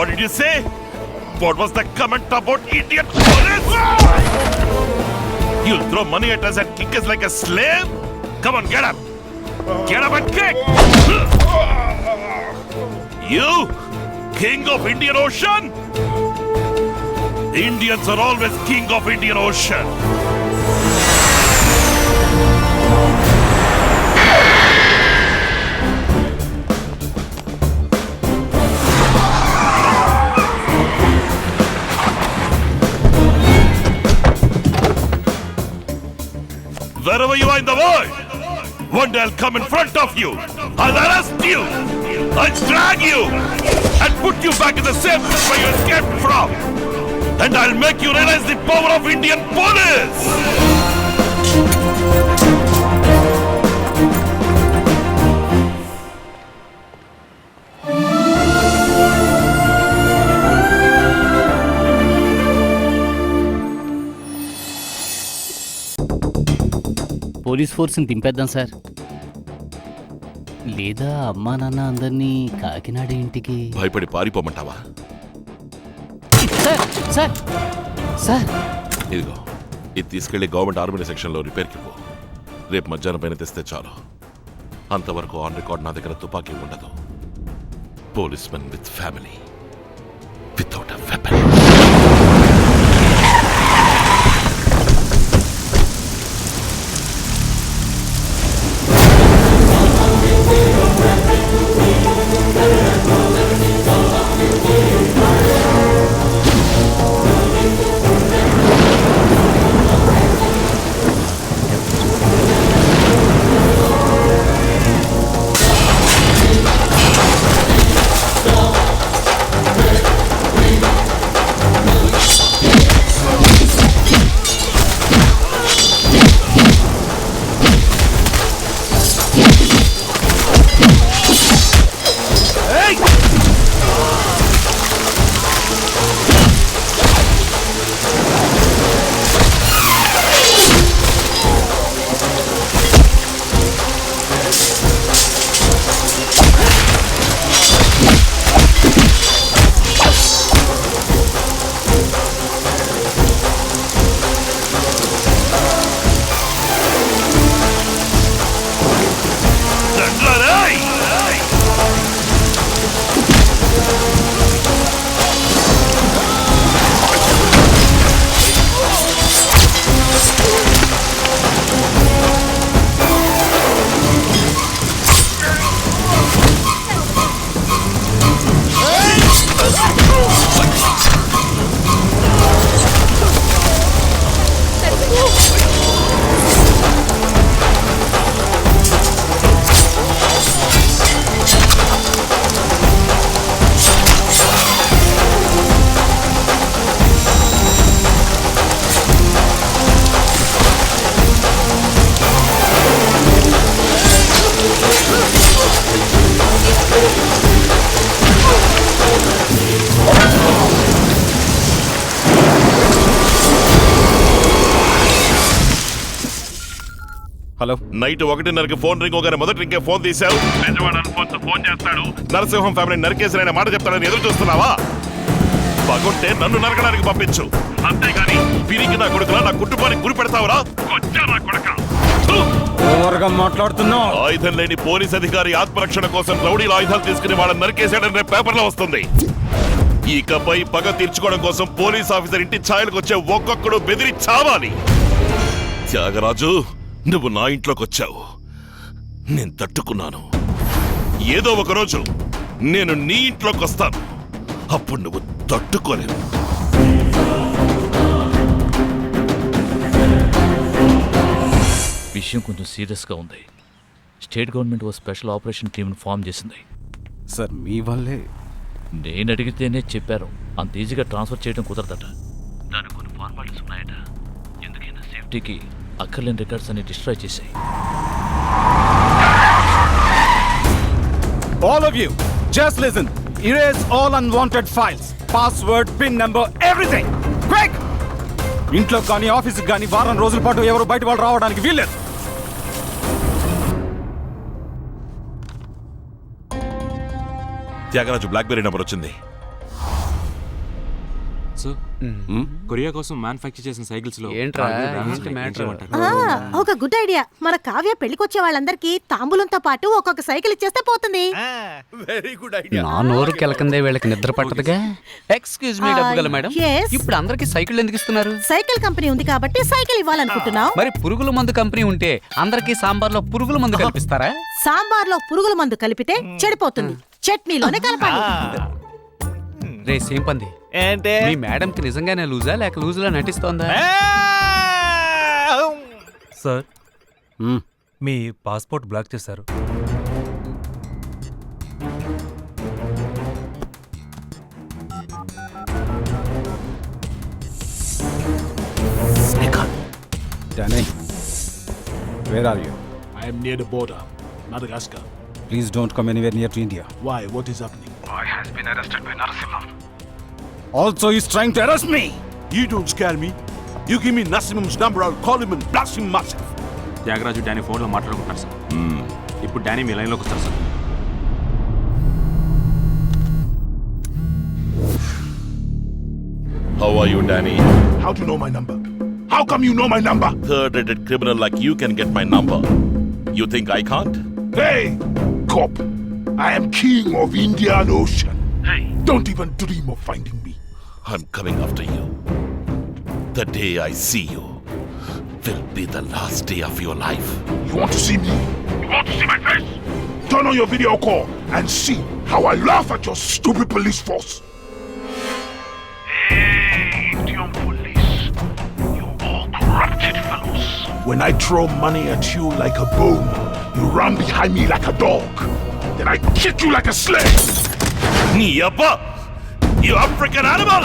What did you say? What was the comment about idiot police? You'll throw money at us and kick us like a slave? Come on, get up. Get up and kick. You, king of Indian Ocean? Indians are always king of Indian Ocean. Wherever you are in the world, one day I'll come in front of you. I'll arrest you. I'll drag you and put you back in the same place where you escaped from. And I'll make you realize the power of Indian police. Police ఫోర్స్ని దింపేద్దాం sir, లేదా అమ్మా నాన్న అందరినీ కాకినాడ ఇంటికి భయపడి పారిపోమంటావా? Sir sir sir ఇదిగో, ఇది తీసుకెళ్లి గవర్నమెంట్ ఆర్మీ సెక్షన్లో రిపేర్కి పో. రేపు మధ్యాహ్నం పైన తెస్తే చాలు. అంతవరకు ఆన్ రికార్డ్ నా దగ్గర తుపాకీ ఉండదు. Police men with family without a weapon. Hello, night 1:30కి ఫోన్ రింగ్ అవగానే మొదటి రింగే ఫోన్ తీసావు. ఫోన్ చేస్తాడు, నరసింహం ఫ్యామిలీ నరికేసిన మాట చెప్తాడని ఎదురు చూస్తున్నావా? బాగుంటే నన్ను నరకడానికి పంపించు, అంతేగాని పిరికి నా కొడుకులా నా కుటుంబానికి గురి పెడతావురా? మాట్లాడుతున్నావు. ఆయుధం లేని పోలీస్ అధికారి ఆత్మరక్షణ కోసం రౌడీల ఆయుధాలు తీసుకుని వాళ్ళని నరికేశాడని రేపు పేపర్లో వస్తుంది. ఇకపై పగ తీర్చుకోవడం కోసం పోలీస్ ఆఫీసర్ ఇంటి ఛాయలకు వచ్చే ఒక్కొక్కడు బెదిరి చావాలి. త్యాగరాజు, నువ్వు నా ఇంట్లోకి వచ్చావు, నేను తట్టుకున్నాను. ఏదో ఒక రోజు నేను నీ ఇంట్లోకి వస్తాను, అప్పుడు నువ్వు తట్టుకోలేవు. విషయం కొంచెం సీరియస్గా ఉంది. స్టేట్ గవర్నమెంట్ ఓ స్పెషల్ ఆపరేషన్ టీంను ఫామ్ చేసింది. సార్, మీ వల్లే. నేను అడిగితేనే చెప్పారు, అంత ఈజీగా ట్రాన్స్ఫర్ చేయడం కుదరదట. దానికి కొన్ని ఫార్మాలిటీస్ ఉన్నాయట. ఎందుకైనా సేఫ్టీకి అక్కర్లేని రికార్డ్స్ అన్ని డిస్ట్రాయ్ చేశాయి. All of you, just listen. Erase all unwanted files. Password, PIN number, everything. Quick! ఇంట్లో కానీ ఆఫీస్కి కానీ వారం రోజుల పాటు ఎవరు బయట వాళ్ళు రావడానికి వీల్లేదు. త్యాగరాజు బ్లాక్బెర్రీ నెంబర్ వచ్చింది. దాసు కొరియా కోసం మ్యానుఫ్యాక్చర్ చేసిన సైకిల్స్ లో ఏంట్రా, damage ఏంటి like matter? ఏమంటారు? ఒక గుడ్ ఐడియా. మన కావ్య పెళ్లికొచ్చే వాళ్ళందరికీ తాంబూలంతో పాటు ఒక్కొక్క సైకిల్ ఇచ్చేస్తే పోతుంది. Very good idea. నా నోరు కెలకందే వీళ్ళకి నిద్ర పట్టదుగా. ఎక్స్క్యూజ్ మీ, డబ్బు గల మేడం, yes. ఇప్పుడు అందరికి సైకిల్ ఎందుకు ఇస్తున్నారు? సైకిల్ కంపెనీ ఉంది కాబట్టి సైకిల్ ఇవ్వాలనుకుంటున్నాం. మరి పురుగుల మందు కంపెనీ ఉంటే అందరికి సాంబార్లో పురుగుల మందు కల్పిస్తారా? సాంబార్లో పురుగుల మందు కలిపితే చెడిపోతుంది. చట్నీలోనే కలపాలి. రే సేమ్ పంది, ఏంటే మీ మేడం కి నిజంగానే లూజా లేక లూజులా నటిస్తోందా? సార్ మీ పాస్పోర్ట్ బ్లాక్ చేశారు. Danny, where are you? I am near the border, Madagascar. Please don't come anywhere near to India. Why? What is happening? Also, he's trying to arrest me. You don't scare me. You give me Nassimum's number, I'll call him and blast him myself. Thyagaraju Danny phone లో మాట్లాడుకుంటారు sir. ఇప్పుడు Danny మీ line లోకి వస్తారు sir. How are you, Danny? How do you know my number? How come you know my number? Third-rated criminal like you can get my number. You think I can't? Hey, cop! I am king of Indian Ocean. Hey! Don't even dream of finding me. I'm coming after you. The day I see you will be the last day of your life. You want to see me? You want to see my face? Turn on your video call and see how I laugh at your stupid police force. Hey, Indian police, you all corrupted fellows. When I throw money at you like a bone, you run behind me like a dog. Then I kick you like a slave. Yabba! You African animal!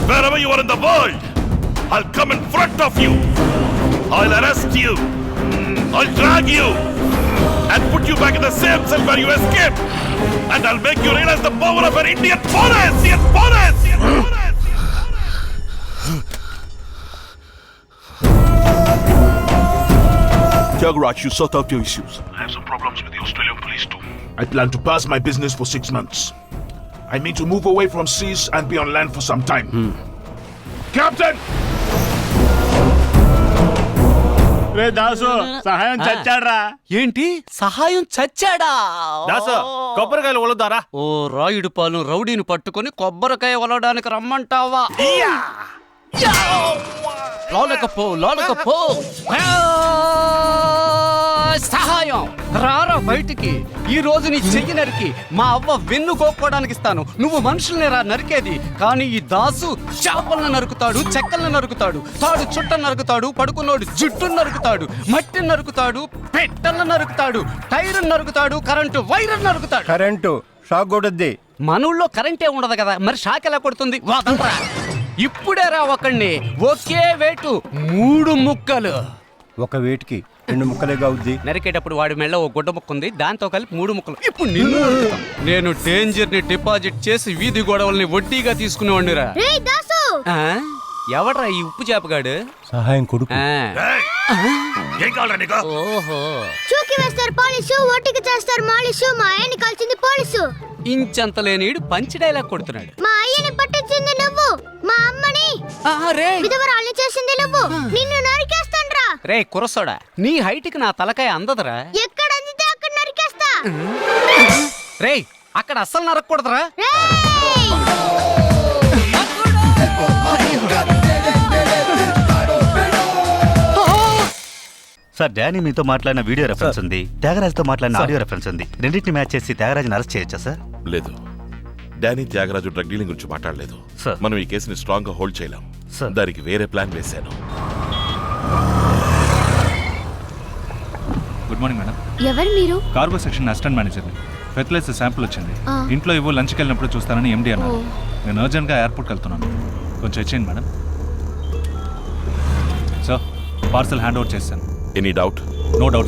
Wherever you are in the world, I'll come in front of you. I'll arrest you. I'll drag you and put you back in the same cell where you escaped. And I'll make you realize the power of an Indian police! Indian police! Indian police! Tyagraj, you sort out your issues. I have some problems with the Australian police too. I plan to pass my business for 6 months. I mean to move away from seas and be on land for some time. Captain! రే దాసు సహాయం చచ్చాడ్రా. ఏంటి సహాయం చచ్చాడా? దాసు కొబ్బరికాయలు ఒలుద్దారా? ఓ రాయుడు పాలు రౌడీని పట్టుకొని కొబ్బరికాయ ఒలడానికి రమ్మంటావా? లోనకపో లోనకపో. సహాయం రారా బయటికి. ఈ రోజు నీ చెయ్యి నరికి మా అవ్వ వెన్ను కోక్కోడానికి ఇస్తాను. నువ్వు మనుషుల్ని రా నరికేది, కానీ ఈ దాసు చేపలను నరుకుతాడు, చెక్కలను నరుకుతాడు, తాడు చుట్ట నరుకుతాడు, పడుకున్నోడు జుట్టును నరుకుతాడు, మట్టిని నరుకుతాడు, పెట్టలను నరుకుతాడు, టైర్ నరుకుతాడు, కరెంటు వైర్ నరుకుతాడు. కరెంటు షాక్ కొడుద్ది. మనూళ్ళో కరెంటే ఉండదు కదా, మరి షాక్ ఎలా కొడుతుంది? వదలరా. ఇప్పుడే రా ఒకడిని ఒకే వేటు 3 ముక్కలు. ఒక వేటికి 2 ముక్కలేగా అవుద్ది. నరికేటప్పుడు వాడి మెళ్ళ ఓ గుడ్డ ముక్క ఉంది, దాంతో కలిపి 3 ముక్కలు. ఇప్పుడు నిన్ను నరుకుతాం. నేను డేంజర్ ని డిపాజిట్ చేసి వీధి గొడవల్ని వడ్డీగా తీసుకునేవాడిరా. ఎవడ్రా ఈ ఉప్పు చేపగాడు? సహాయం కొడుకు. ఏం కావాలా నీకు? ఓహో, చూకి వేస్తారు పోలీసు, ఓటికి చేస్తారు మాలిషు. మా ఆయన్ని కలిసింది పోలీసు. ఇంచంత లేనిడు పంచి డైలాగ్ కొడుతున్నాడు. మా అయ్యని పట్టించింది నువ్వు, మా అమ్మని విధవరాల్ని చేసింది నువ్వు. నిన్ను నరికేస్తాన్రా. రే కురసోడా, నీ హైట్ కి నా తలకాయ అందదురా. ఎక్కడ అందితే అక్కడ నరికేస్తా. రే అక్కడ అస్సలు నరకూడదురా. సార్, డానీ మీతో మాట్లాడిన వీడియో రెఫరెన్స్ ఉంది, త్యాగరాజ్తో మాట్లాడిన ఆడియో రెఫరెన్స్ ఉంది. రెండింటిని మ్యాచ్ చేసి త్యాగరాజ్ని అరెస్ట్ చేయొచ్చా సార్? లేదు, డానీ త్యాగరాజు డ్రగ్ డీలింగ్ గురించి మాట్లాడలేదు. సార్. మనం ఈ కేసుని స్ట్రాంగ్ గా హోల్డ్ చేయలేం. సార్. దానికి వేరే ప్లాన్ వేశాను. Good morning madam. ఎవరు మీరు? కార్గో సెక్షన్ అసిస్టెంట్ మేనేజర్ని. ఫెర్టిలైజర్ శాంపుల్ వచ్చింది. ఇంట్లో ఇవ్వ లంచ్కి వెళ్ళినప్పుడు చూస్తానని ఎండి అన్నారు. నేను అర్జెంట్గా ఎయిర్పోర్ట్కి వెళ్తున్నాను, కొంచెం ఇచ్చేయండి madam. So parcel hand over చేశాను. Any doubt? No doubt.